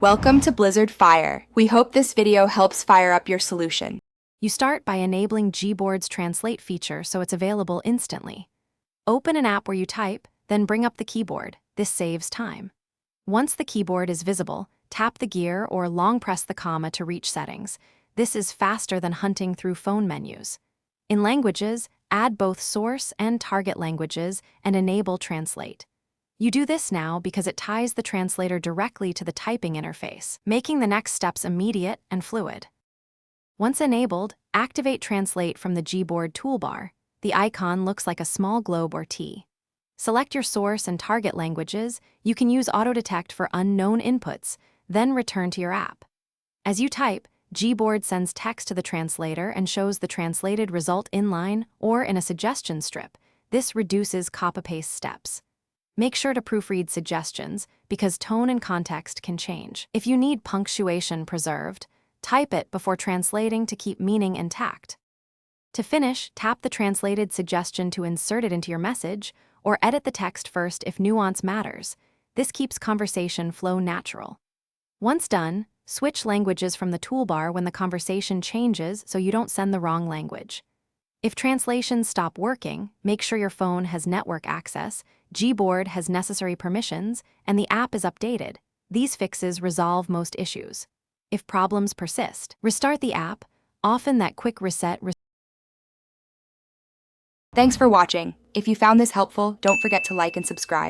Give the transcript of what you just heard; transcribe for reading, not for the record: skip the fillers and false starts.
Welcome to Blizzard Fire. We hope this video helps fire up your solution. You start by enabling Gboard's Translate feature so it's available instantly. Open an app where you type, then bring up the keyboard. This saves time. Once the keyboard is visible, tap the gear or long press the comma to reach settings. This is faster than hunting through phone menus. In languages, add both source and target languages and enable Translate. You do this now because it ties the translator directly to the typing interface, making the next steps immediate and fluid. Once enabled, activate Translate from the Gboard toolbar. The icon looks like a small globe or T. Select your source and target languages. You can use auto-detect for unknown inputs, then return to your app. As you type, Gboard sends text to the translator and shows the translated result inline or in a suggestion strip. This reduces copy-paste steps. Make sure to proofread suggestions because tone and context can change. If you need punctuation preserved, type it before translating to keep meaning intact. To finish, tap the translated suggestion to insert it into your message, or edit the text first if nuance matters. This keeps conversation flow natural. Once done, switch languages from the toolbar when the conversation changes so you don't send the wrong language. If translations stop working, make sure your phone has network access, Gboard has necessary permissions, and the app is updated. These fixes resolve most issues. If problems persist, restart the app. Often that quick reset. Thanks for watching. If you found this helpful, don't forget to like and subscribe.